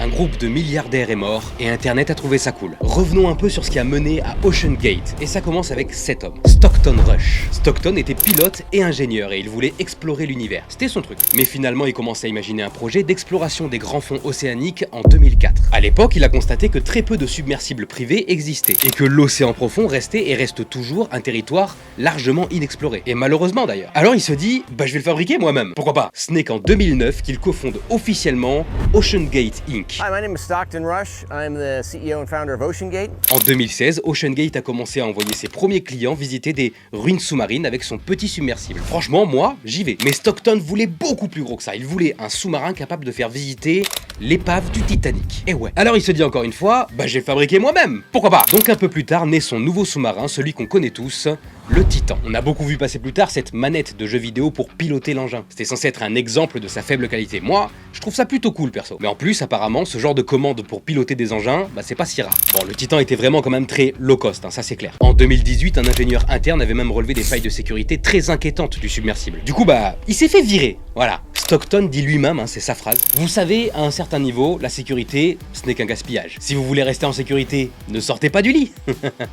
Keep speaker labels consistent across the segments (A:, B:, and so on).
A: Un groupe de milliardaires est mort et Internet a trouvé ça cool. Revenons un peu sur ce qui a mené à Ocean Gate, et ça commence avec 7 hommes. Stockton Rush. Stockton était pilote et ingénieur et il voulait explorer l'univers. C'était son truc. Mais finalement, il commence à imaginer un projet d'exploration des grands fonds océaniques en 2004. À l'époque, il a constaté que très peu de submersibles privés existaient et que l'océan profond restait et reste toujours un territoire largement inexploré. Et malheureusement d'ailleurs. Alors il se dit, bah je vais le fabriquer moi-même. Pourquoi pas? Ce n'est qu'en 2009 qu'il cofonde officiellement Ocean Gate Inc.
B: Hi, my name is Stockton Rush. I'm the CEO and founder of Ocean Gate.
A: En 2016, Ocean Gate a commencé à envoyer ses premiers clients visiter des ruines sous-marines avec son petit submersible. Franchement, moi, j'y vais. Mais Stockton voulait beaucoup plus gros que ça. Il voulait un sous-marin capable de faire visiter l'épave du Titanic. Et ouais. Alors il se dit encore une fois, bah je vais le fabriquer moi-même. Pourquoi pas? Donc un peu plus tard naît son nouveau sous-marin, celui qu'on connaît tous, le Titan. On a beaucoup vu passer plus tard cette manette de jeu vidéo pour piloter l'engin. C'était censé être un exemple de sa faible qualité. Moi, je trouve ça plutôt cool perso. Mais en plus, apparemment, ce genre de commande pour piloter des engins, bah c'est pas si rare. Bon, le Titan était vraiment quand même très low cost, ça c'est clair. En 2018, un ingénieur interne avait même relevé des failles de sécurité très inquiétantes du submersible. Du coup, bah, il s'est fait virer. Voilà. Stockton dit lui-même, c'est sa phrase. Vous savez, à un certain niveau, la sécurité, ce n'est qu'un gaspillage. Si vous voulez rester en sécurité, ne sortez pas du lit.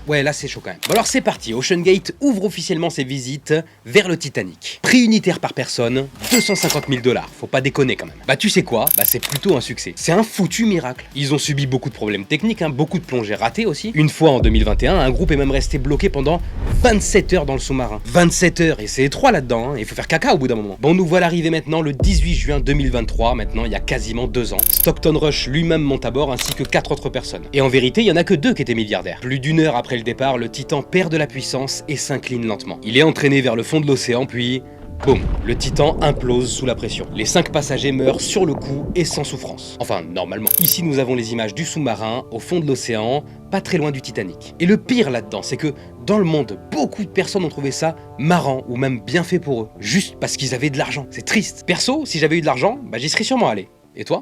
A: Ouais, là c'est chaud quand même. Bon alors c'est parti, Ocean Gate ouvre officiellement ses visites vers le Titanic. Prix unitaire par personne, 250 000 $. Faut pas déconner quand même. Bah tu sais quoi? Bah c'est plutôt un succès. C'est un foutu miracle. Ils ont subi beaucoup de problèmes techniques, beaucoup de plongées ratées aussi. Une fois en 2021, un groupe est même resté bloqué pendant 27 heures dans le sous-marin. 27 heures, et c'est étroit là-dedans, il faut faire caca au bout d'un moment. Bon, nous voilà arrivés maintenant le 18 juin 2023, maintenant il y a quasiment 2 ans. Stockton Rush lui-même monte à bord ainsi que 4 autres personnes. Et en vérité, il y en a que 2 qui étaient milliardaires. Plus d'une heure après le départ, le Titan perd de la puissance et s'incline lentement. Il est entraîné vers le fond de l'océan, puis... boum, le Titan implose sous la pression. Les 5 passagers meurent sur le coup et sans souffrance. Enfin, normalement. Ici, nous avons les images du sous-marin, au fond de l'océan, pas très loin du Titanic. Et le pire là-dedans, c'est que dans le monde, beaucoup de personnes ont trouvé ça marrant ou même bien fait pour eux. Juste parce qu'ils avaient de l'argent. C'est triste. Perso, si j'avais eu de l'argent, bah j'y serais sûrement allé. Et toi?